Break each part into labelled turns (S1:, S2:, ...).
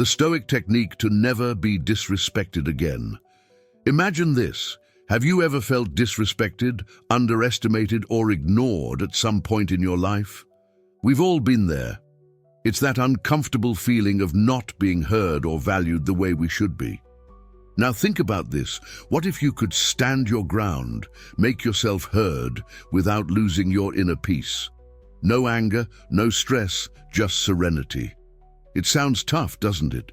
S1: The Stoic technique to never be disrespected again. Imagine this. Have you ever felt disrespected, underestimated, or ignored at some point in your life? We've all been there. It's that uncomfortable feeling of not being heard or valued the way we should be. Now think about this. What if you could stand your ground, make yourself heard without losing your inner peace? No anger, no stress, just serenity. It sounds tough, doesn't it?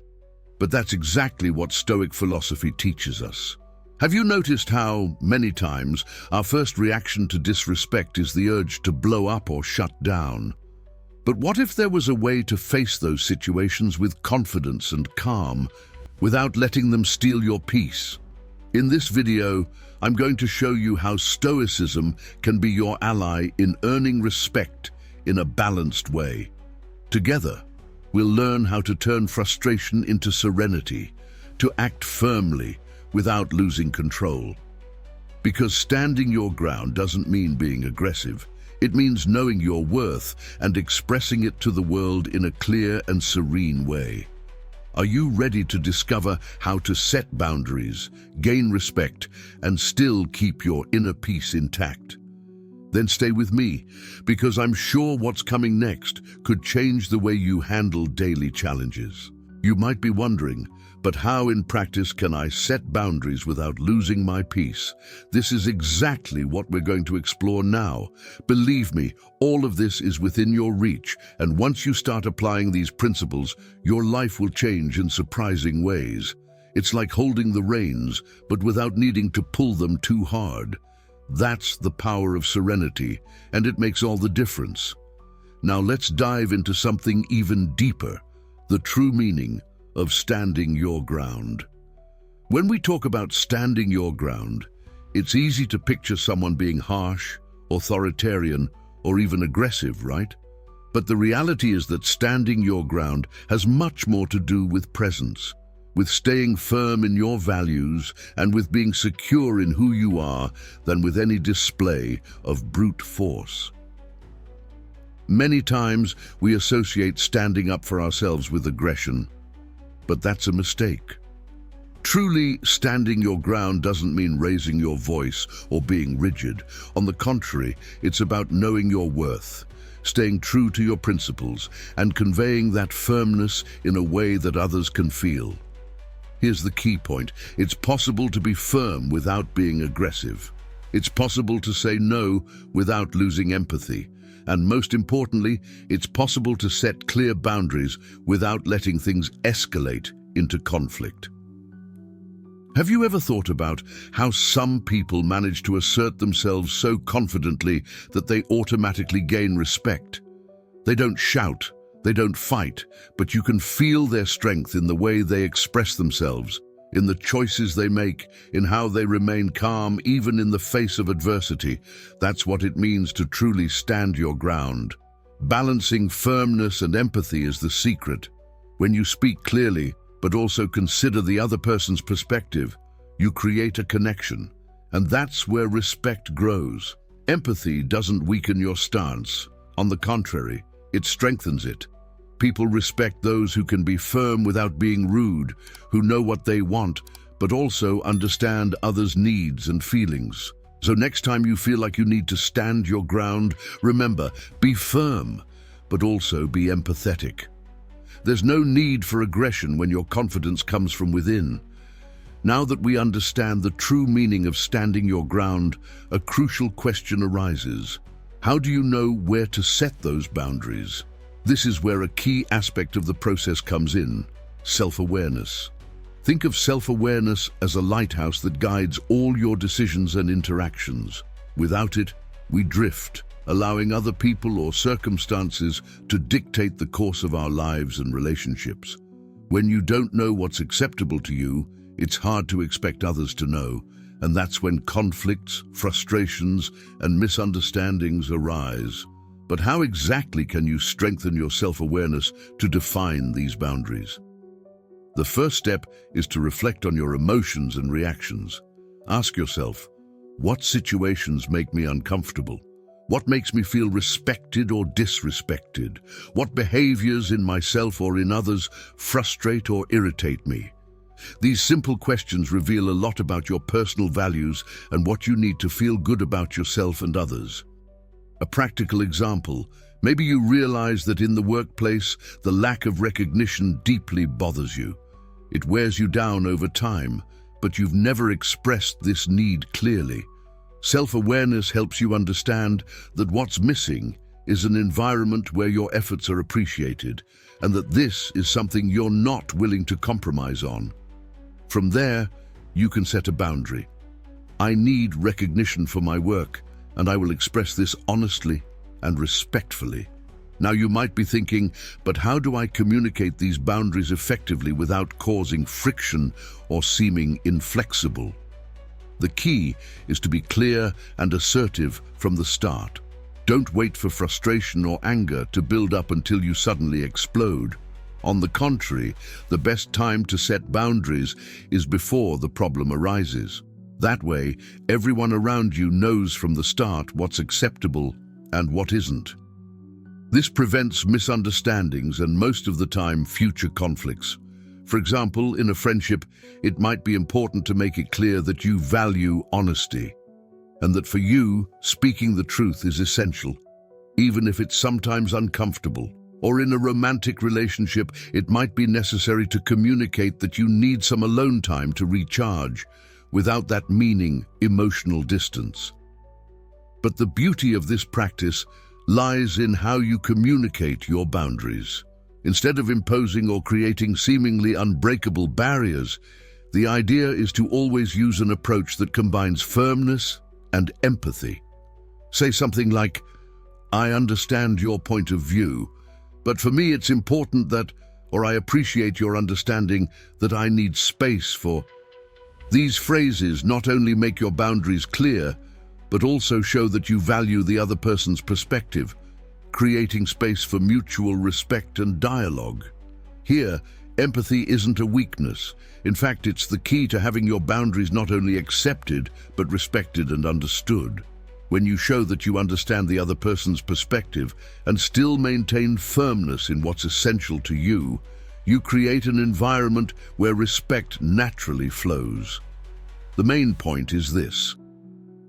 S1: But that's exactly what Stoic philosophy teaches us. Have you noticed how, many times, our first reaction to disrespect is the urge to blow up or shut down? But what if there was a way to face those situations with confidence and calm, without letting them steal your peace? In this video, I'm going to show you how Stoicism can be your ally in earning respect in a balanced way. Together, we'll learn how to turn frustration into serenity, to act firmly without losing control. Because standing your ground doesn't mean being aggressive. It means knowing your worth and expressing it to the world in a clear and serene way. Are you ready to discover how to set boundaries, gain respect, and still keep your inner peace intact? Then stay with me, because I'm sure what's coming next could change the way you handle daily challenges. You might be wondering, but how in practice can I set boundaries without losing my peace? This is exactly what we're going to explore now. Believe me, all of this is within your reach, and once you start applying these principles, your life will change in surprising ways. It's like holding the reins, but without needing to pull them too hard. That's the power of serenity, and it makes all the difference. Now let's dive into something even deeper, the true meaning of standing your ground. When we talk about standing your ground, it's easy to picture someone being harsh, authoritarian, or even aggressive, right? But the reality is that standing your ground has much more to do with presence, with staying firm in your values and with being secure in who you are than with any display of brute force. Many times we associate standing up for ourselves with aggression, but that's a mistake. Truly, standing your ground doesn't mean raising your voice or being rigid. On the contrary, it's about knowing your worth, staying true to your principles, and conveying that firmness in a way that others can feel. Here's the key point. It's possible to be firm without being aggressive. It's possible to say no without losing empathy. And most importantly, it's possible to set clear boundaries without letting things escalate into conflict. Have you ever thought about how some people manage to assert themselves so confidently that they automatically gain respect? They don't shout, they don't fight, but you can feel their strength in the way they express themselves, in the choices they make, in how they remain calm even in the face of adversity. That's what it means to truly stand your ground. Balancing firmness and empathy is the secret. When you speak clearly, but also consider the other person's perspective, you create a connection. And that's where respect grows. Empathy doesn't weaken your stance. On the contrary, it strengthens it. People respect those who can be firm without being rude, who know what they want, but also understand others' needs and feelings. So next time you feel like you need to stand your ground, remember, be firm, but also be empathetic. There's no need for aggression when your confidence comes from within. Now that we understand the true meaning of standing your ground, a crucial question arises. How do you know where to set those boundaries? This is where a key aspect of the process comes in: self-awareness. Think of self-awareness as a lighthouse that guides all your decisions and interactions. Without it, we drift, allowing other people or circumstances to dictate the course of our lives and relationships. When you don't know what's acceptable to you, it's hard to expect others to know, and that's when conflicts, frustrations, and misunderstandings arise. But how exactly can you strengthen your self-awareness to define these boundaries? The first step is to reflect on your emotions and reactions. Ask yourself, what situations make me uncomfortable? What makes me feel respected or disrespected? What behaviors in myself or in others frustrate or irritate me? These simple questions reveal a lot about your personal values and what you need to feel good about yourself and others. A practical example, maybe you realize that in the workplace, the lack of recognition deeply bothers you. It wears you down over time, but you've never expressed this need clearly. Self-awareness helps you understand that what's missing is an environment where your efforts are appreciated, and that this is something you're not willing to compromise on. From there, you can set a boundary. I need recognition for my work, and I will express this honestly and respectfully. Now you might be thinking, but how do I communicate these boundaries effectively without causing friction or seeming inflexible? The key is to be clear and assertive from the start. Don't wait for frustration or anger to build up until you suddenly explode. On the contrary, the best time to set boundaries is before the problem arises. That way, everyone around you knows from the start what's acceptable and what isn't. This prevents misunderstandings and most of the time future conflicts. For example, in a friendship, it might be important to make it clear that you value honesty, and that for you, speaking the truth is essential, even if it's sometimes uncomfortable. Or in a romantic relationship, it might be necessary to communicate that you need some alone time to recharge, without that meaning emotional distance. But the beauty of this practice lies in how you communicate your boundaries. Instead of imposing or creating seemingly unbreakable barriers, the idea is to always use an approach that combines firmness and empathy. Say something like, "I understand your point of view, but for me it's important that," or "I appreciate your understanding that I need space for." These phrases not only make your boundaries clear, but also show that you value the other person's perspective, creating space for mutual respect and dialogue. Here, empathy isn't a weakness. In fact, it's the key to having your boundaries not only accepted, but respected and understood. When you show that you understand the other person's perspective and still maintain firmness in what's essential to you, you create an environment where respect naturally flows. The main point is this: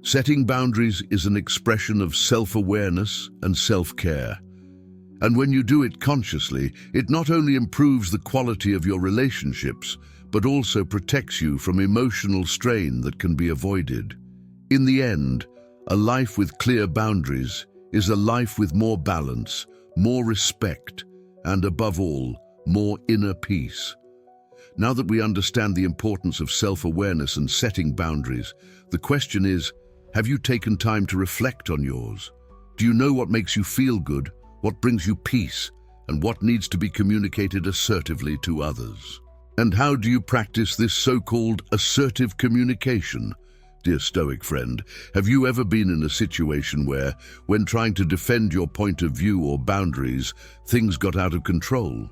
S1: setting boundaries is an expression of self-awareness and self-care. And when you do it consciously, it not only improves the quality of your relationships, but also protects you from emotional strain that can be avoided. In the end, a life with clear boundaries is a life with more balance, more respect, and above all, more inner peace. Now that we understand the importance of self-awareness and setting boundaries, the question is, have you taken time to reflect on yours? Do you know what makes you feel good, what brings you peace, and what needs to be communicated assertively to others? And how do you practice this so-called assertive communication? Dear Stoic friend, have you ever been in a situation where, when trying to defend your point of view or boundaries, things got out of control?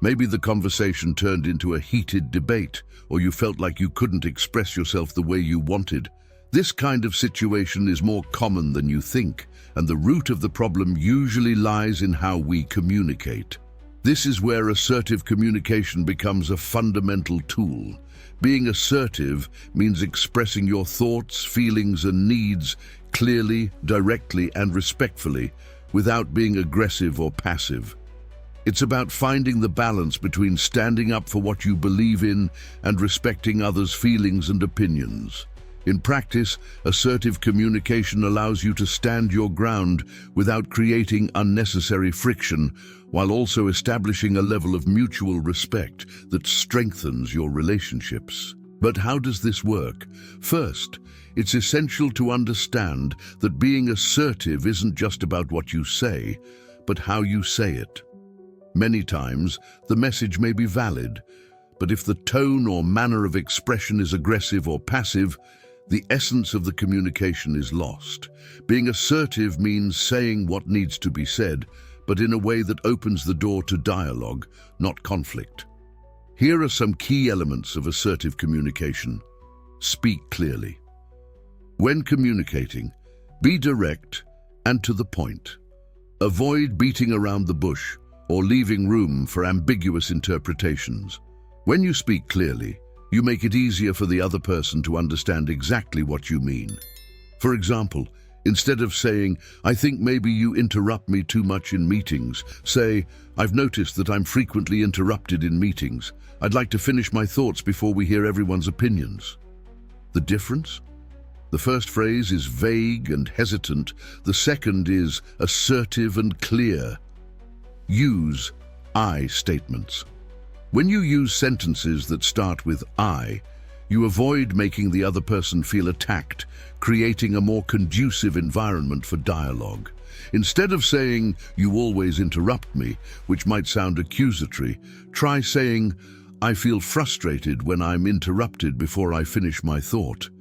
S1: Maybe the conversation turned into a heated debate, or you felt like you couldn't express yourself the way you wanted. This kind of situation is more common than you think, and the root of the problem usually lies in how we communicate. This is where assertive communication becomes a fundamental tool. Being assertive means expressing your thoughts, feelings, and needs clearly, directly, and respectfully, without being aggressive or passive. It's about finding the balance between standing up for what you believe in and respecting others' feelings and opinions. In practice, assertive communication allows you to stand your ground without creating unnecessary friction, while also establishing a level of mutual respect that strengthens your relationships. But how does this work? First, it's essential to understand that being assertive isn't just about what you say, but how you say it. Many times, the message may be valid, but if the tone or manner of expression is aggressive or passive, the essence of the communication is lost. Being assertive means saying what needs to be said, but in a way that opens the door to dialogue, not conflict. Here are some key elements of assertive communication. Speak clearly. When communicating, be direct and to the point. Avoid beating around the bush or leaving room for ambiguous interpretations. When you speak clearly, you make it easier for the other person to understand exactly what you mean. For example, instead of saying, "I think maybe you interrupt me too much in meetings," say, "I've noticed that I'm frequently interrupted in meetings. I'd like to finish my thoughts before we hear everyone's opinions." The difference? The first phrase is vague and hesitant. The second is assertive and clear. Use I statements. When you use sentences that start with I, you avoid making the other person feel attacked, creating a more conducive environment for dialogue. Instead of saying, "You always interrupt me," which might sound accusatory, try saying, "I feel frustrated when I'm interrupted before I finish my thought."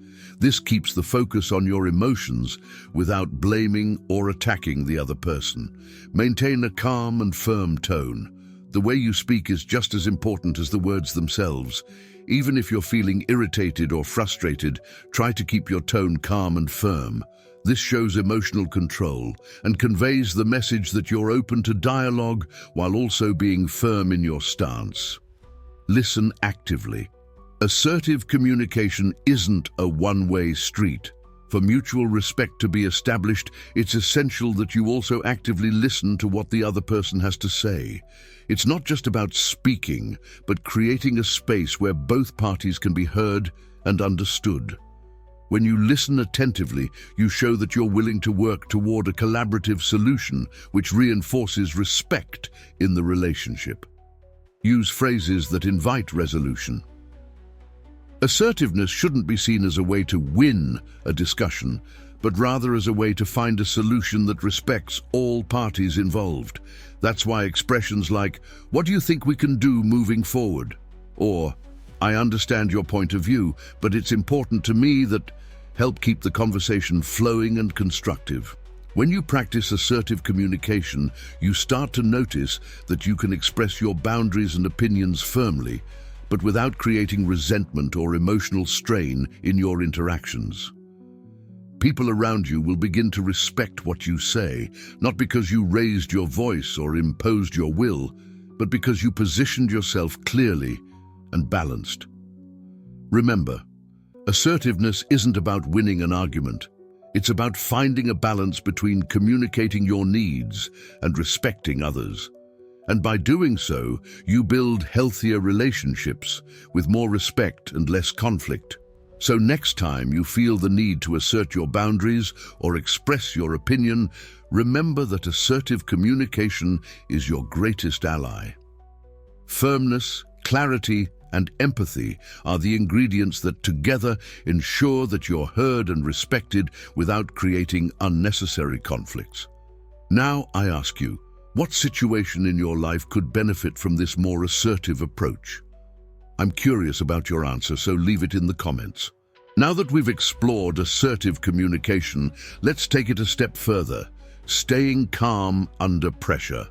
S1: This keeps the focus on your emotions without blaming or attacking the other person. Maintain a calm and firm tone. The way you speak is just as important as the words themselves. Even if you're feeling irritated or frustrated, try to keep your tone calm and firm. This shows emotional control and conveys the message that you're open to dialogue while also being firm in your stance. Listen actively. Assertive communication isn't a one-way street. For mutual respect to be established, it's essential that you also actively listen to what the other person has to say. It's not just about speaking, but creating a space where both parties can be heard and understood. When you listen attentively, you show that you're willing to work toward a collaborative solution, which reinforces respect in the relationship. Use phrases that invite resolution. Assertiveness shouldn't be seen as a way to win a discussion, but rather as a way to find a solution that respects all parties involved. That's why expressions like, "What do you think we can do moving forward?" or "I understand your point of view, but it's important to me that," help keep the conversation flowing and constructive. When you practice assertive communication, you start to notice that you can express your boundaries and opinions firmly, but without creating resentment or emotional strain in your interactions. People around you will begin to respect what you say, not because you raised your voice or imposed your will, but because you positioned yourself clearly and balanced. Remember, assertiveness isn't about winning an argument. It's about finding a balance between communicating your needs and respecting others. And by doing so, you build healthier relationships with more respect and less conflict. So next time you feel the need to assert your boundaries or express your opinion, remember that assertive communication is your greatest ally. Firmness, clarity, and empathy are the ingredients that together ensure that you're heard and respected without creating unnecessary conflicts. Now I ask you, what situation in your life could benefit from this more assertive approach? I'm curious about your answer, so leave it in the comments. Now that we've explored assertive communication, let's take it a step further, staying calm under pressure.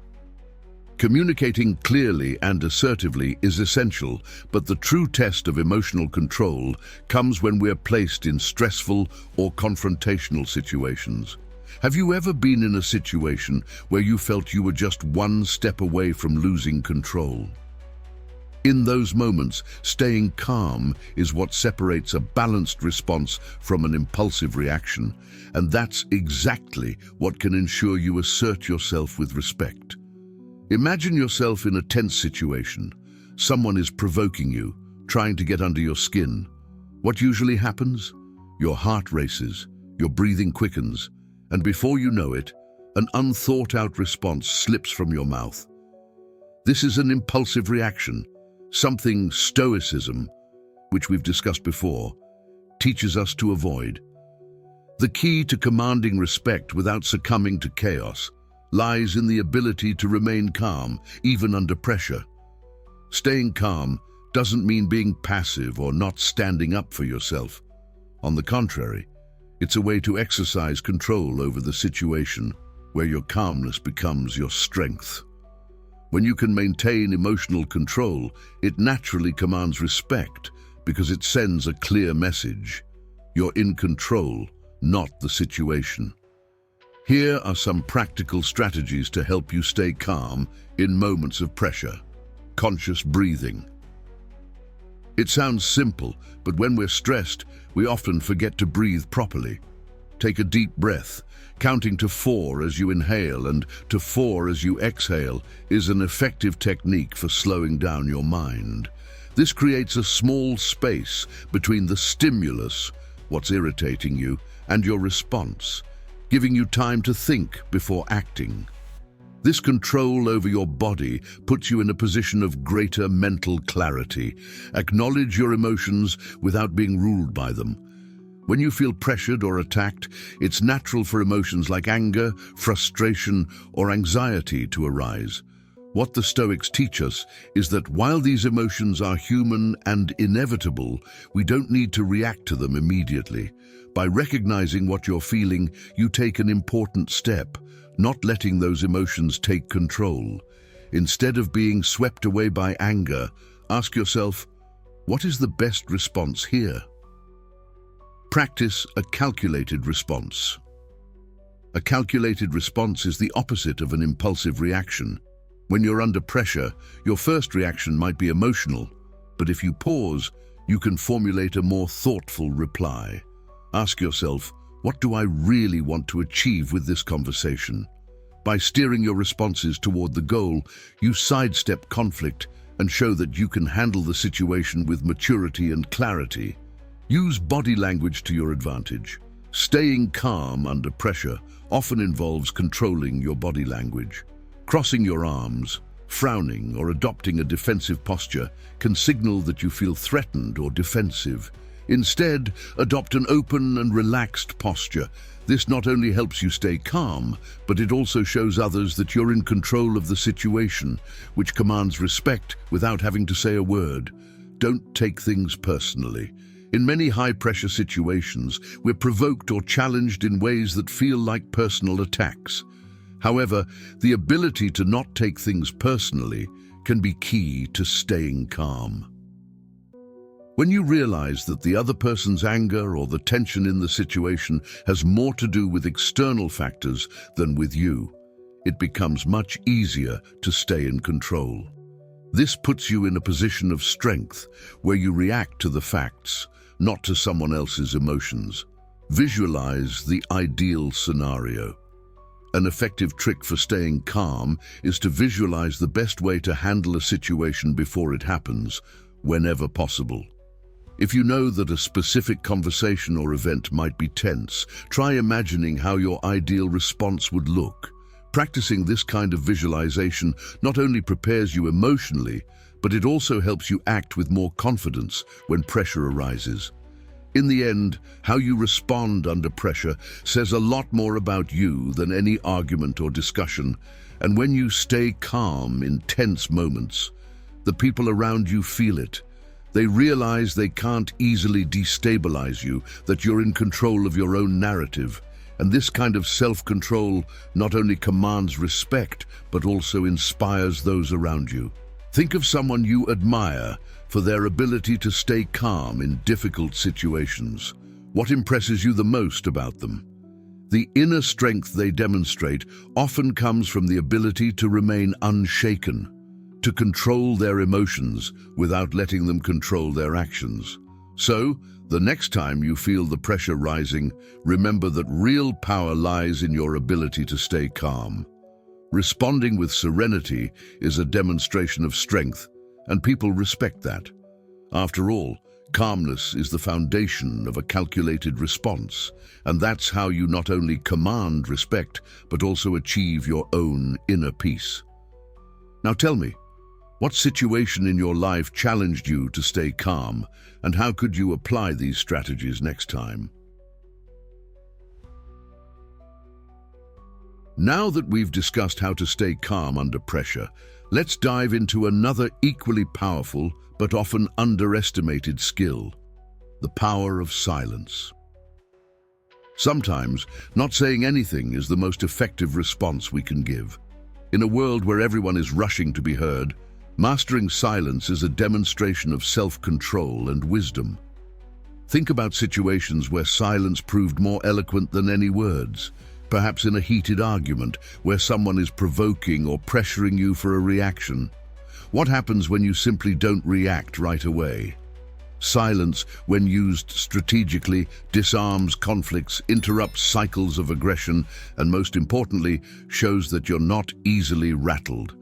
S1: Communicating clearly and assertively is essential, but the true test of emotional control comes when we're placed in stressful or confrontational situations. Have you ever been in a situation where you felt you were just one step away from losing control? In those moments, staying calm is what separates a balanced response from an impulsive reaction, and that's exactly what can ensure you assert yourself with respect. Imagine yourself in a tense situation. Someone is provoking you, trying to get under your skin. What usually happens? Your heart races, your breathing quickens, and before you know it, an unthought-out response slips from your mouth. This is an impulsive reaction, something Stoicism, which we've discussed before, teaches us to avoid. The key to commanding respect without succumbing to chaos lies in the ability to remain calm, even under pressure. Staying calm doesn't mean being passive or not standing up for yourself. On the contrary, it's a way to exercise control over the situation, where your calmness becomes your strength. When you can maintain emotional control, it naturally commands respect because it sends a clear message. You're in control, not the situation. Here are some practical strategies to help you stay calm in moments of pressure. Conscious breathing. It sounds simple, but when we're stressed, we often forget to breathe properly. Take a deep breath. Counting to 4 as you inhale and to 4 as you exhale is an effective technique for slowing down your mind. This creates a small space between the stimulus, what's irritating you, and your response, giving you time to think before acting. This control over your body puts you in a position of greater mental clarity. Acknowledge your emotions without being ruled by them. When you feel pressured or attacked, it's natural for emotions like anger, frustration, or anxiety to arise. What the Stoics teach us is that while these emotions are human and inevitable, we don't need to react to them immediately. By recognizing what you're feeling, you take an important step, not letting those emotions take control. Instead of being swept away by anger, ask yourself, what is the best response here? Practice a calculated response. A calculated response is the opposite of an impulsive reaction. When you're under pressure, your first reaction might be emotional, but if you pause, you can formulate a more thoughtful reply. Ask yourself, what do I really want to achieve with this conversation? By steering your responses toward the goal, you sidestep conflict and show that you can handle the situation with maturity and clarity. Use body language to your advantage. Staying calm under pressure often involves controlling your body language. Crossing your arms, frowning, or adopting a defensive posture can signal that you feel threatened or defensive. Instead, adopt an open and relaxed posture. This not only helps you stay calm, but it also shows others that you're in control of the situation, which commands respect without having to say a word. Don't take things personally. In many high-pressure situations, we're provoked or challenged in ways that feel like personal attacks. However, the ability to not take things personally can be key to staying calm. When you realize that the other person's anger or the tension in the situation has more to do with external factors than with you, it becomes much easier to stay in control. This puts you in a position of strength where you react to the facts, not to someone else's emotions. Visualize the ideal scenario. An effective trick for staying calm is to visualize the best way to handle a situation before it happens, whenever possible. If you know that a specific conversation or event might be tense, try imagining how your ideal response would look. Practicing this kind of visualization not only prepares you emotionally, but it also helps you act with more confidence when pressure arises. In the end, how you respond under pressure says a lot more about you than any argument or discussion, and when you stay calm in tense moments, the people around you feel it. They realize they can't easily destabilize you, that you're in control of your own narrative, and this kind of self-control not only commands respect, but also inspires those around you. Think of someone you admire for their ability to stay calm in difficult situations. What impresses you the most about them? The inner strength they demonstrate often comes from the ability to remain unshaken, to control their emotions without letting them control their actions. So, the next time you feel the pressure rising, remember that real power lies in your ability to stay calm. Responding with serenity is a demonstration of strength, and people respect that. After all, calmness is the foundation of a calculated response, and that's how you not only command respect, but also achieve your own inner peace. Now tell me, what situation in your life challenged you to stay calm, and how could you apply these strategies next time? Now that we've discussed how to stay calm under pressure, let's dive into another equally powerful but often underestimated skill: the power of silence. Sometimes, not saying anything is the most effective response we can give. In a world where everyone is rushing to be heard, mastering silence is a demonstration of self-control and wisdom. Think about situations where silence proved more eloquent than any words. perhaps in a heated argument where someone is provoking or pressuring you for a reaction. What happens when you simply don't react right away? Silence, when used strategically, disarms conflicts, interrupts cycles of aggression, and most importantly, shows that you're not easily rattled.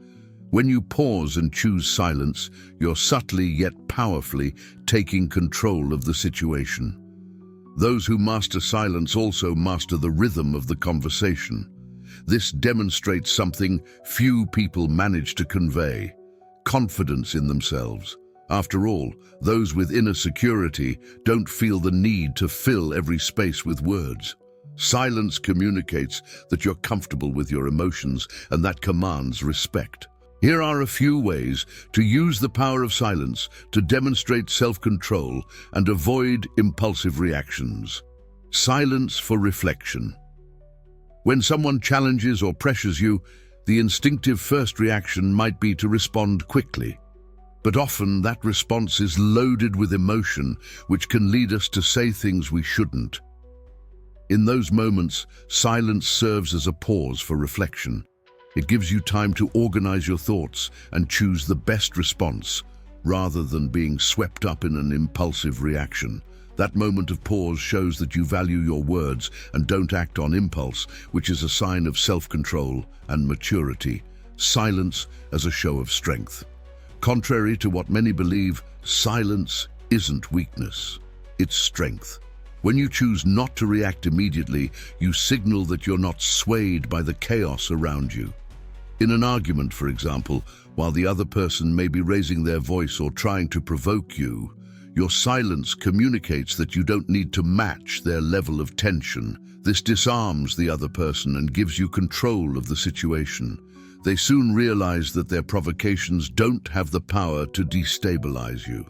S1: When you pause and choose silence, you're subtly yet powerfully taking control of the situation. Those who master silence also master the rhythm of the conversation. This demonstrates something few people manage to convey: confidence in themselves. After all, those with inner security don't feel the need to fill every space with words. Silence communicates that you're comfortable with your emotions, and that commands respect. Here are a few ways to use the power of silence to demonstrate self-control and avoid impulsive reactions. Silence for reflection. When someone challenges or pressures you, the instinctive first reaction might be to respond quickly. But often that response is loaded with emotion, which can lead us to say things we shouldn't. In those moments, silence serves as a pause for reflection. It gives you time to organize your thoughts and choose the best response, rather than being swept up in an impulsive reaction. That moment of pause shows that you value your words and don't act on impulse, which is a sign of self-control and maturity. Silence as a show of strength. Contrary to what many believe, silence isn't weakness, it's strength. When you choose not to react immediately, you signal that you're not swayed by the chaos around you. In an argument, for example, while the other person may be raising their voice or trying to provoke you, your silence communicates that you don't need to match their level of tension. This disarms the other person and gives you control of the situation. They soon realize that their provocations don't have the power to destabilize you.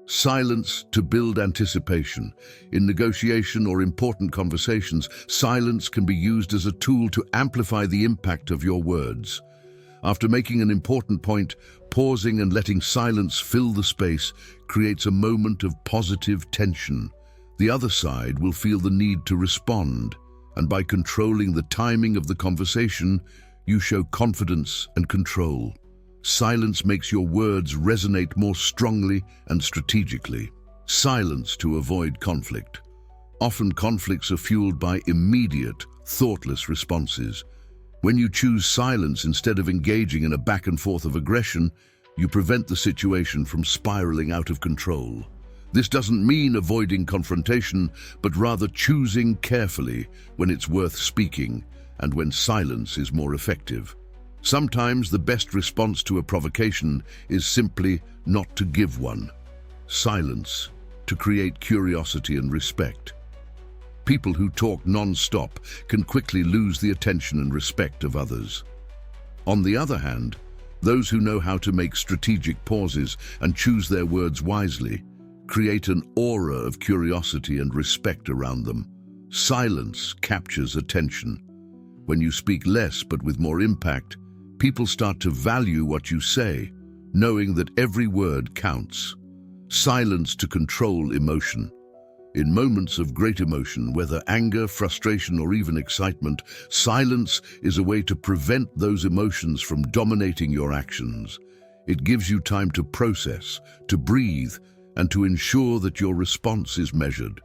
S1: Silence to build anticipation. In negotiation or important conversations, silence can be used as a tool to amplify the impact of your words. After making an important point, pausing and letting silence fill the space creates a moment of positive tension. The other side will feel the need to respond, and by controlling the timing of the conversation, you show confidence and control. Silence makes your words resonate more strongly and strategically. Silence to avoid conflict. Often conflicts are fueled by immediate, thoughtless responses. When you choose silence instead of engaging in a back and forth of aggression, you prevent the situation from spiraling out of control. This doesn't mean avoiding confrontation, but rather choosing carefully when it's worth speaking and when silence is more effective. Sometimes the best response to a provocation is simply not to give one. Silence to create curiosity and respect. People who talk non-stop can quickly lose the attention and respect of others. On the other hand, those who know how to make strategic pauses and choose their words wisely create an aura of curiosity and respect around them. Silence captures attention. When you speak less but with more impact, people start to value what you say, knowing that every word counts. Silence to control emotion. In moments of great emotion, whether anger, frustration, or even excitement, silence is a way to prevent those emotions from dominating your actions. It gives you time to process, to breathe, and to ensure that your response is measured.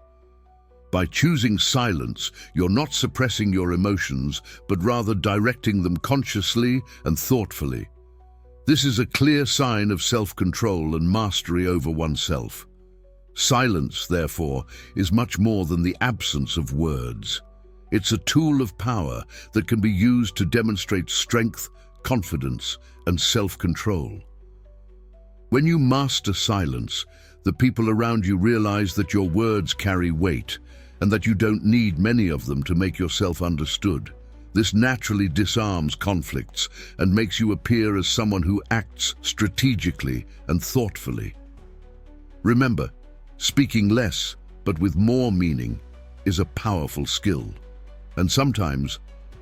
S1: By choosing silence, you're not suppressing your emotions, but rather directing them consciously and thoughtfully. This is a clear sign of self-control and mastery over oneself. Silence, therefore, is much more than the absence of words. It's a tool of power that can be used to demonstrate strength, confidence, and self-control. When you master silence, the people around you realize that your words carry weight and that you don't need many of them to make yourself understood. This naturally disarms conflicts and makes you appear as someone who acts strategically and thoughtfully. Remember, speaking less, but with more meaning, is a powerful skill. And sometimes,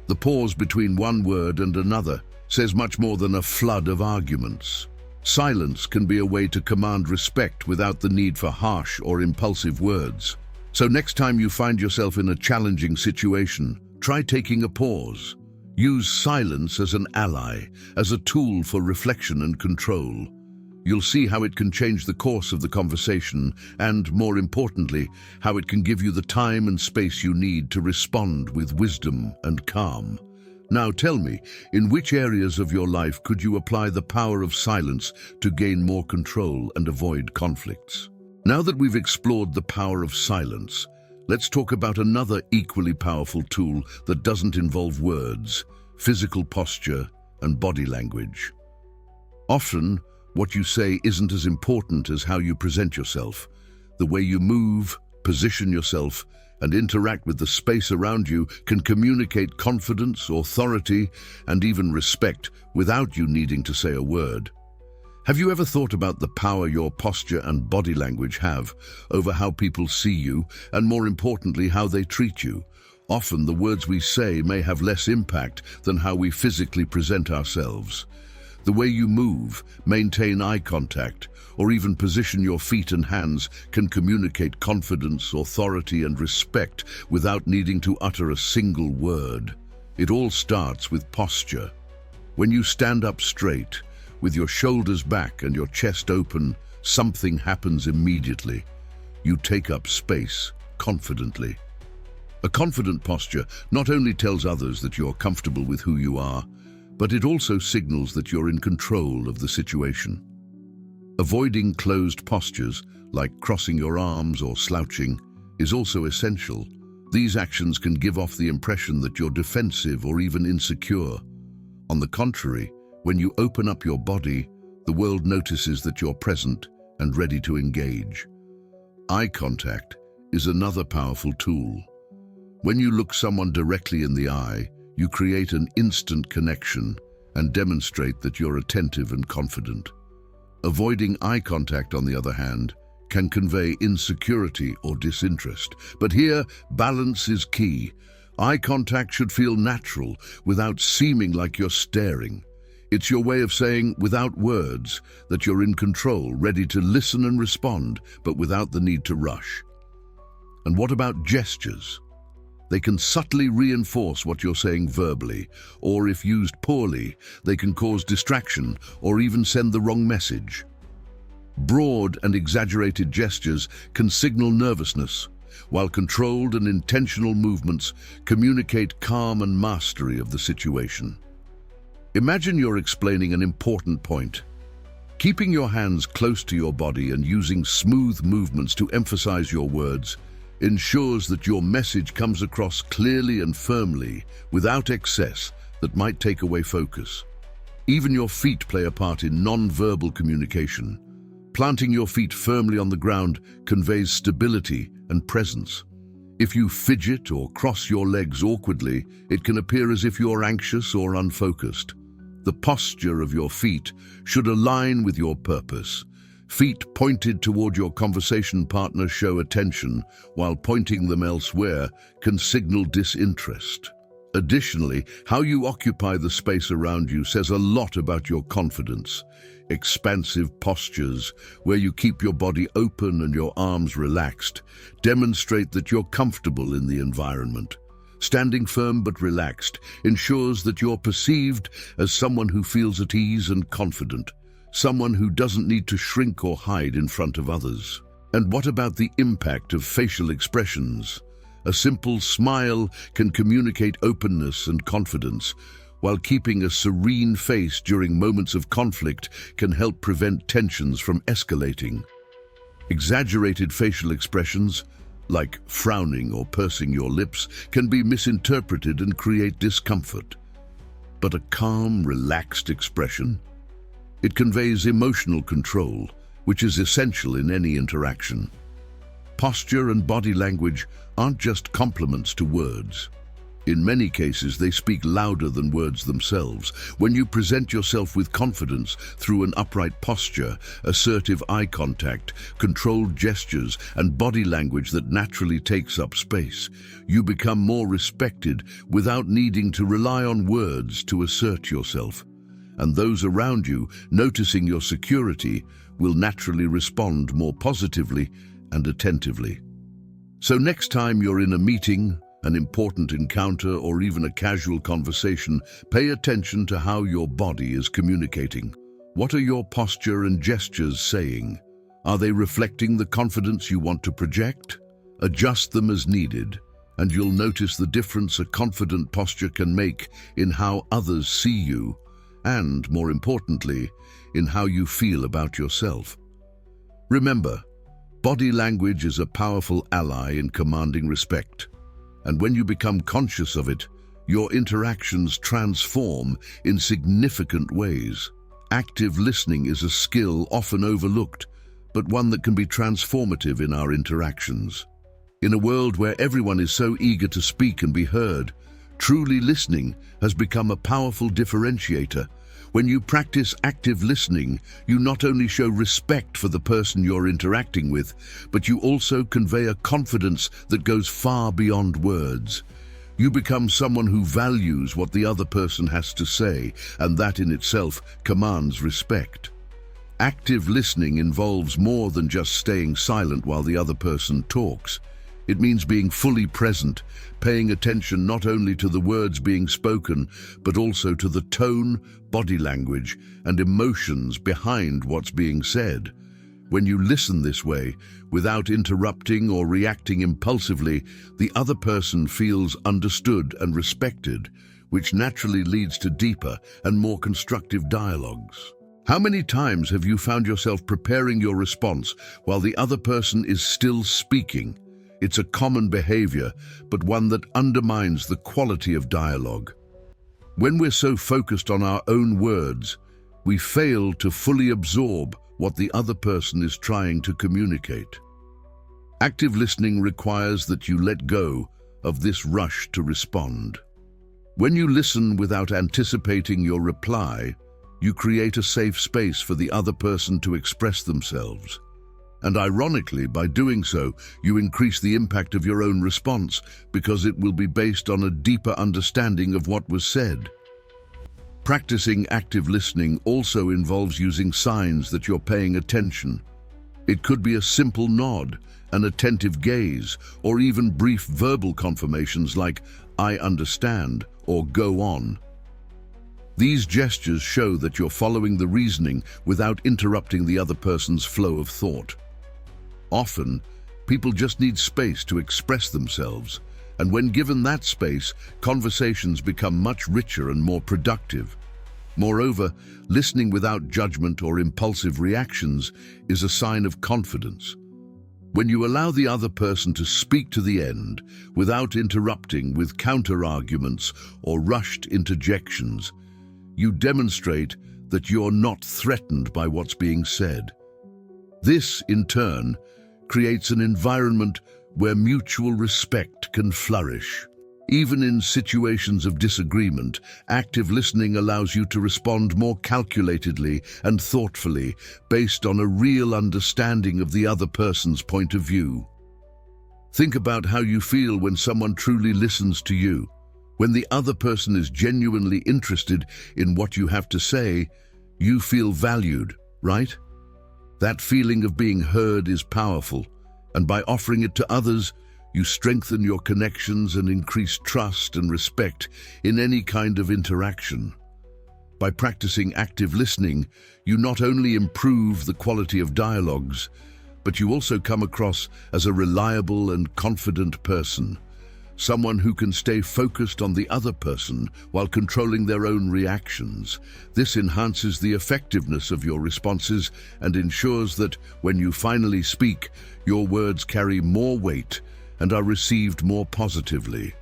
S1: the pause between one word and another says much more than a flood of arguments. Silence can be a way to command respect without the need for harsh or impulsive words. So next time you find yourself in a challenging situation, try taking a pause. Use silence as an ally, as a tool for reflection and control. You'll see how it can change the course of the conversation and, more importantly, how it can give you the time and space you need to respond with wisdom and calm. Now tell me, in which areas of your life could you apply the power of silence to gain more control and avoid conflicts? Now that we've explored the power of silence, let's talk about another equally powerful tool that doesn't involve words: physical posture and body language. Often, what you say isn't as important as how you present yourself. The way you move, position yourself, and interact with the space around you can communicate confidence, authority, and even respect without you needing to say a word. Have you ever thought about the power your posture and body language have over how people see you, and more importantly, how they treat you? Often the words we say may have less impact than how we physically present ourselves. The way you move, maintain eye contact, or even position your feet and hands can communicate confidence, authority, and respect without needing to utter a single word. It all starts with posture. When you stand up straight, with your shoulders back and your chest open, something happens immediately. You take up space confidently. A confident posture not only tells others that you're comfortable with who you are, but it also signals that you're in control of the situation. Avoiding closed postures, like crossing your arms or slouching, is also essential. These actions can give off the impression that you're defensive or even insecure. On the contrary, when you open up your body, the world notices that you're present and ready to engage. Eye contact is another powerful tool. When you look someone directly in the eye, you create an instant connection and demonstrate that you're attentive and confident. Avoiding eye contact, on the other hand, can convey insecurity or disinterest. But here, balance is key. Eye contact should feel natural, without seeming like you're staring. It's your way of saying, without words, that you're in control, ready to listen and respond, but without the need to rush. And what about gestures? They can subtly reinforce what you're saying verbally, or if used poorly, they can cause distraction or even send the wrong message. Broad and exaggerated gestures can signal nervousness, while controlled and intentional movements communicate calm and mastery of the situation. Imagine you're explaining an important point. Keeping your hands close to your body and using smooth movements to emphasize your words ensures that your message comes across clearly and firmly, without excess that might take away focus. Even your feet play a part in non-verbal communication. Planting your feet firmly on the ground conveys stability and presence. If you fidget or cross your legs awkwardly, it can appear as if you're anxious or unfocused. The posture of your feet should align with your purpose. Feet pointed toward your conversation partner show attention, while pointing them elsewhere can signal disinterest. Additionally, how you occupy the space around you says a lot about your confidence. Expansive postures, where you keep your body open and your arms relaxed, demonstrate that you're comfortable in the environment. Standing firm but relaxed ensures that you're perceived as someone who feels at ease and confident, someone who doesn't need to shrink or hide in front of others. And what about the impact of facial expressions? A simple smile can communicate openness and confidence, while keeping a serene face during moments of conflict can help prevent tensions from escalating. Exaggerated facial expressions, like frowning or pursing your lips, can be misinterpreted and create discomfort. But a calm, relaxed expression, it conveys emotional control, which is essential in any interaction. Posture and body language aren't just complements to words. In many cases, they speak louder than words themselves. When you present yourself with confidence through an upright posture, assertive eye contact, controlled gestures, and body language that naturally takes up space, you become more respected without needing to rely on words to assert yourself. And those around you, noticing your security, will naturally respond more positively and attentively. So next time you're in a meeting, an important encounter, or even a casual conversation, pay attention to how your body is communicating. What are your posture and gestures saying? Are they reflecting the confidence you want to project? Adjust them as needed, and you'll notice the difference a confident posture can make in how others see you, and, more importantly, in how you feel about yourself. Remember, body language is a powerful ally in commanding respect, and when you become conscious of it, your interactions transform in significant ways. Active listening is a skill often overlooked, but one that can be transformative in our interactions. In a world where everyone is so eager to speak and be heard, truly listening has become a powerful differentiator. When you practice active listening, you not only show respect for the person you're interacting with, but you also convey a confidence that goes far beyond words. You become someone who values what the other person has to say, and that in itself commands respect. Active listening involves more than just staying silent while the other person talks. It means being fully present, paying attention not only to the words being spoken, but also to the tone, body language, and emotions behind what's being said. When you listen this way, without interrupting or reacting impulsively, the other person feels understood and respected, which naturally leads to deeper and more constructive dialogues. How many times have you found yourself preparing your response while the other person is still speaking? It's a common behavior, but one that undermines the quality of dialogue. When we're so focused on our own words, we fail to fully absorb what the other person is trying to communicate. Active listening requires that you let go of this rush to respond. When you listen without anticipating your reply, you create a safe space for the other person to express themselves. And ironically, by doing so, you increase the impact of your own response because it will be based on a deeper understanding of what was said. Practicing active listening also involves using signs that you're paying attention. It could be a simple nod, an attentive gaze, or even brief verbal confirmations like, "I understand," or "go on." These gestures show that you're following the reasoning without interrupting the other person's flow of thought. Often, people just need space to express themselves, and when given that space, conversations become much richer and more productive. Moreover, listening without judgment or impulsive reactions is a sign of confidence. When you allow the other person to speak to the end, without interrupting with counter-arguments or rushed interjections, you demonstrate that you're not threatened by what's being said. This, in turn, creates an environment where mutual respect can flourish. Even in situations of disagreement, active listening allows you to respond more calculatedly and thoughtfully, based on a real understanding of the other person's point of view. Think about how you feel when someone truly listens to you. When the other person is genuinely interested in what you have to say, you feel valued, right? That feeling of being heard is powerful, and by offering it to others, you strengthen your connections and increase trust and respect in any kind of interaction. By practicing active listening, you not only improve the quality of dialogues, but you also come across as a reliable and confident person, someone who can stay focused on the other person while controlling their own reactions. This enhances the effectiveness of your responses and ensures that when you finally speak, your words carry more weight and are received more positively.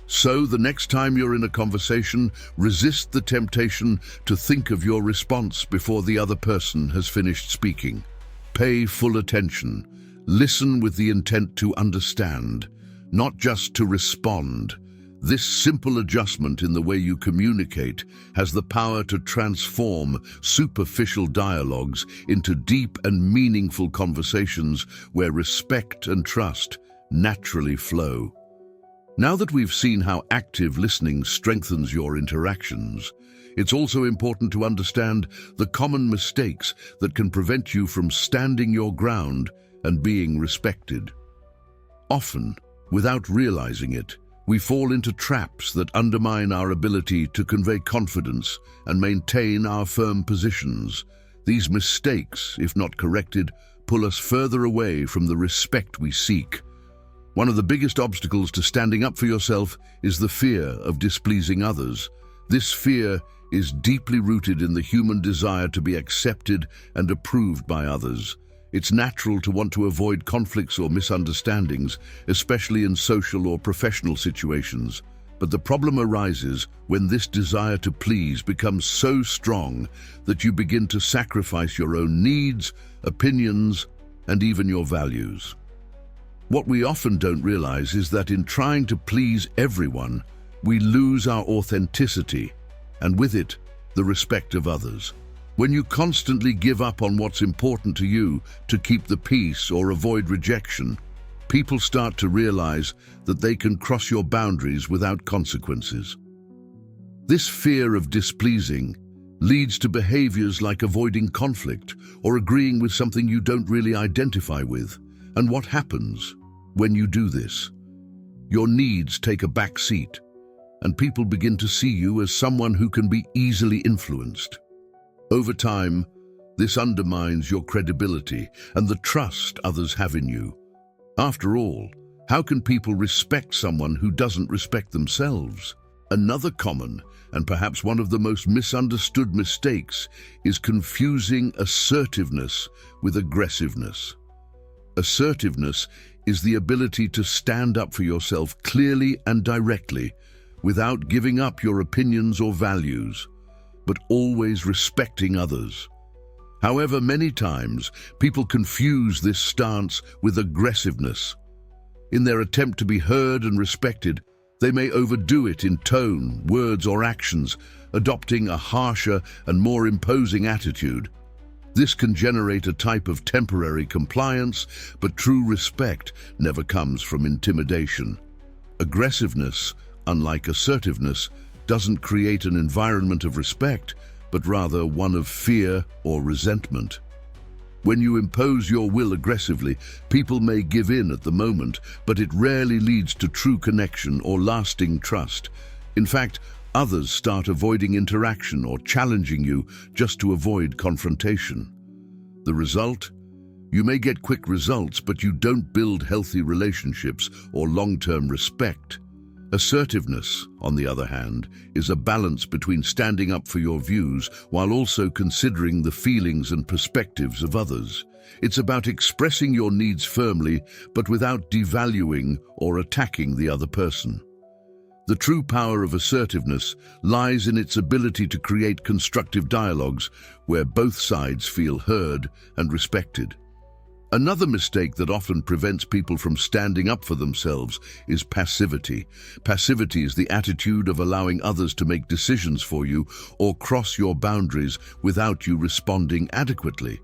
S1: So, the next time you're in a conversation, resist the temptation to think of your response before the other person has finished speaking. Pay full attention. Listen with the intent to understand, not just to respond. This simple adjustment in the way you communicate has the power to transform superficial dialogues into deep and meaningful conversations where respect and trust naturally flow. Now that we've seen how active listening strengthens your interactions, it's also important to understand the common mistakes that can prevent you from standing your ground and being respected. Often, without realizing it, we fall into traps that undermine our ability to convey confidence and maintain our firm positions. These mistakes, if not corrected, pull us further away from the respect we seek. One of the biggest obstacles to standing up for yourself is the fear of displeasing others. This fear is deeply rooted in the human desire to be accepted and approved by others. It's natural to want to avoid conflicts or misunderstandings, especially in social or professional situations. But the problem arises when this desire to please becomes so strong that you begin to sacrifice your own needs, opinions, and even your values. What we often don't realize is that in trying to please everyone, we lose our authenticity, and with it, the respect of others. When you constantly give up on what's important to you to keep the peace or avoid rejection, people start to realize that they can cross your boundaries without consequences. This fear of displeasing leads to behaviors like avoiding conflict or agreeing with something you don't really identify with. And what happens when you do this? Your needs take a back seat, and people begin to see you as someone who can be easily influenced. Over time, this undermines your credibility and the trust others have in you. After all, how can people respect someone who doesn't respect themselves? Another common, and perhaps one of the most misunderstood mistakes, is confusing assertiveness with aggressiveness. Assertiveness is the ability to stand up for yourself clearly and directly, without giving up your opinions or values, but always respecting others. However, many times, people confuse this stance with aggressiveness. In their attempt to be heard and respected, they may overdo it in tone, words, or actions, adopting a harsher and more imposing attitude. This can generate a type of temporary compliance, but true respect never comes from intimidation. Aggressiveness, unlike assertiveness, doesn't create an environment of respect, but rather one of fear or resentment. When you impose your will aggressively, people may give in at the moment, but it rarely leads to true connection or lasting trust. In fact, others start avoiding interaction or challenging you just to avoid confrontation. The result? You may get quick results, but you don't build healthy relationships or long-term respect. Assertiveness, on the other hand, is a balance between standing up for your views while also considering the feelings and perspectives of others. It's about expressing your needs firmly, but without devaluing or attacking the other person. The true power of assertiveness lies in its ability to create constructive dialogues where both sides feel heard and respected. Another mistake that often prevents people from standing up for themselves is passivity. Passivity is the attitude of allowing others to make decisions for you or cross your boundaries without you responding adequately.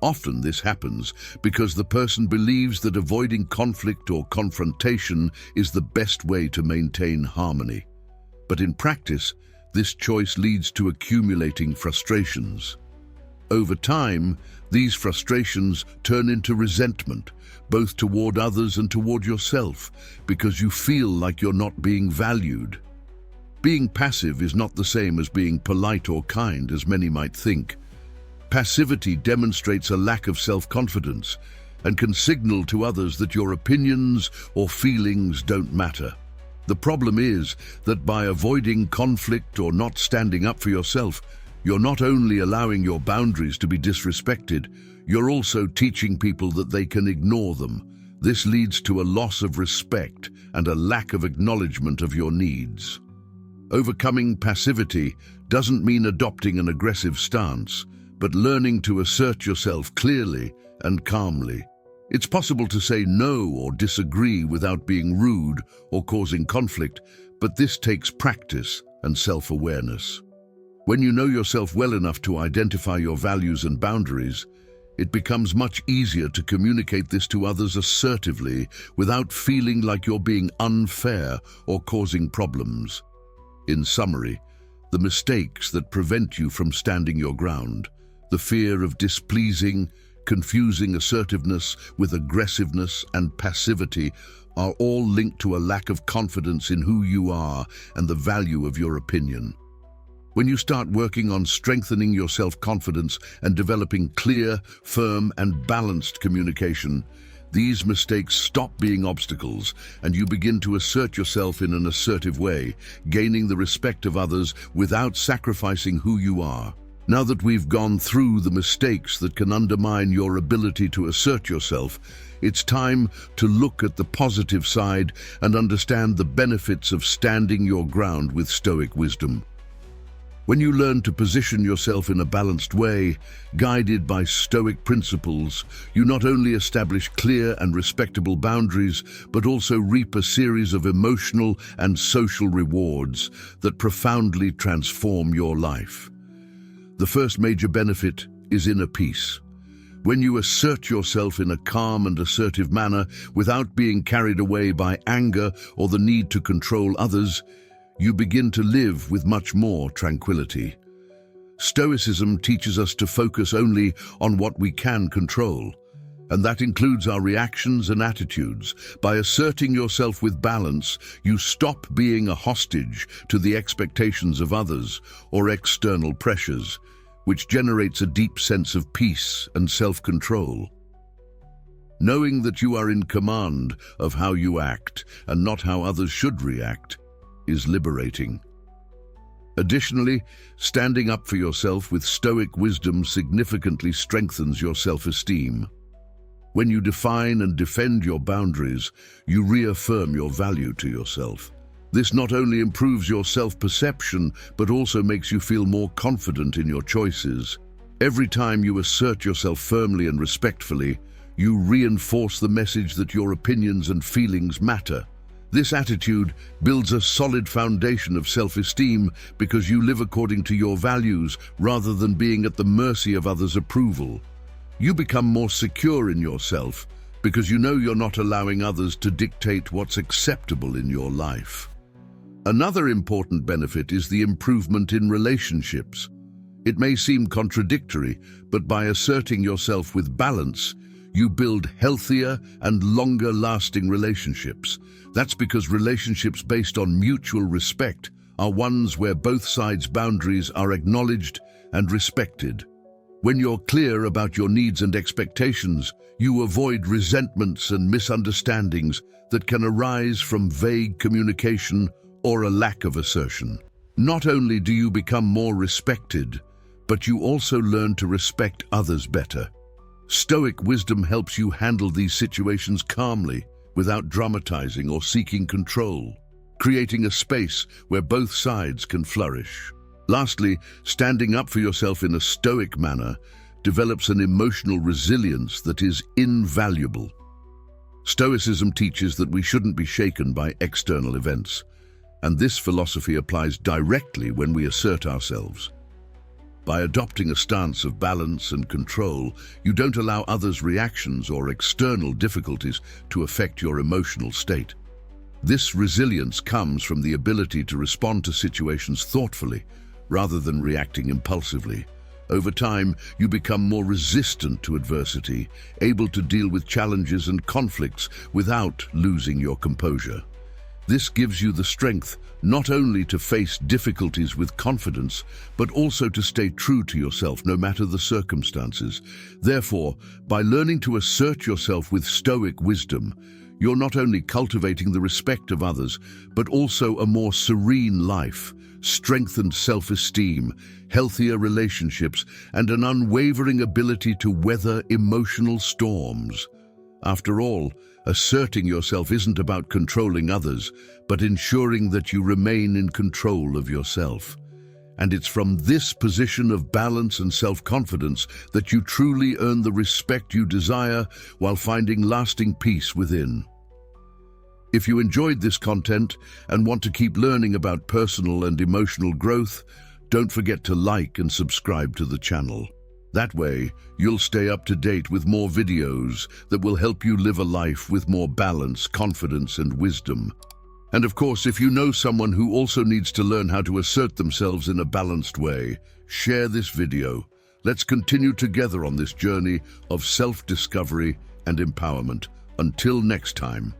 S1: Often this happens because the person believes that avoiding conflict or confrontation is the best way to maintain harmony. But in practice, this choice leads to accumulating frustrations. Over time, these frustrations turn into resentment, both toward others and toward yourself, because you feel like you're not being valued. Being passive is not the same as being polite or kind, as many might think. Passivity demonstrates a lack of self-confidence and can signal to others that your opinions or feelings don't matter. The problem is that by avoiding conflict or not standing up for yourself, you're not only allowing your boundaries to be disrespected, you're also teaching people that they can ignore them. This leads to a loss of respect and a lack of acknowledgement of your needs. Overcoming passivity doesn't mean adopting an aggressive stance, but learning to assert yourself clearly and calmly. It's possible to say no or disagree without being rude or causing conflict, but this takes practice and self-awareness. When you know yourself well enough to identify your values and boundaries, it becomes much easier to communicate this to others assertively without feeling like you're being unfair or causing problems. In summary, the mistakes that prevent you from standing your ground, the fear of displeasing, confusing assertiveness with aggressiveness and passivity are all linked to a lack of confidence in who you are and the value of your opinion. When you start working on strengthening your self-confidence and developing clear, firm, and balanced communication, these mistakes stop being obstacles and you begin to assert yourself in an assertive way, gaining the respect of others without sacrificing who you are. Now that we've gone through the mistakes that can undermine your ability to assert yourself, it's time to look at the positive side and understand the benefits of standing your ground with Stoic wisdom. When you learn to position yourself in a balanced way, guided by Stoic principles, you not only establish clear and respectable boundaries, but also reap a series of emotional and social rewards that profoundly transform your life. The first major benefit is inner peace. When you assert yourself in a calm and assertive manner without being carried away by anger or the need to control others, you begin to live with much more tranquility. Stoicism teaches us to focus only on what we can control, and that includes our reactions and attitudes. By asserting yourself with balance, you stop being a hostage to the expectations of others or external pressures, which generates a deep sense of peace and self-control. Knowing that you are in command of how you act and not how others should react is liberating. Additionally, standing up for yourself with Stoic wisdom significantly strengthens your self-esteem. When you define and defend your boundaries, you reaffirm your value to yourself. This not only improves your self-perception, but also makes you feel more confident in your choices. Every time you assert yourself firmly and respectfully, you reinforce the message that your opinions and feelings matter. This attitude builds a solid foundation of self-esteem because you live according to your values rather than being at the mercy of others' approval. You become more secure in yourself because you know you're not allowing others to dictate what's acceptable in your life. Another important benefit is the improvement in relationships. It may seem contradictory, but by asserting yourself with balance, you build healthier and longer-lasting relationships. That's because relationships based on mutual respect are ones where both sides' boundaries are acknowledged and respected. When you're clear about your needs and expectations, you avoid resentments and misunderstandings that can arise from vague communication or a lack of assertion. Not only do you become more respected, but you also learn to respect others better. Stoic wisdom helps you handle these situations calmly, without dramatizing or seeking control, creating a space where both sides can flourish. Lastly, standing up for yourself in a Stoic manner develops an emotional resilience that is invaluable. Stoicism teaches that we shouldn't be shaken by external events, and this philosophy applies directly when we assert ourselves. By adopting a stance of balance and control, you don't allow others' reactions or external difficulties to affect your emotional state. This resilience comes from the ability to respond to situations thoughtfully, rather than reacting impulsively. Over time, you become more resistant to adversity, able to deal with challenges and conflicts without losing your composure. This gives you the strength not only to face difficulties with confidence, but also to stay true to yourself no matter the circumstances. Therefore, by learning to assert yourself with Stoic wisdom, you're not only cultivating the respect of others, but also a more serene life, strengthened self-esteem, healthier relationships, and an unwavering ability to weather emotional storms. After all, asserting yourself isn't about controlling others, but ensuring that you remain in control of yourself. And it's from this position of balance and self-confidence that you truly earn the respect you desire while finding lasting peace within. If you enjoyed this content and want to keep learning about personal and emotional growth, don't forget to like and subscribe to the channel. That way, you'll stay up to date with more videos that will help you live a life with more balance, confidence, and wisdom. And of course, if you know someone who also needs to learn how to assert themselves in a balanced way, share this video. Let's continue together on this journey of self-discovery and empowerment. Until next time.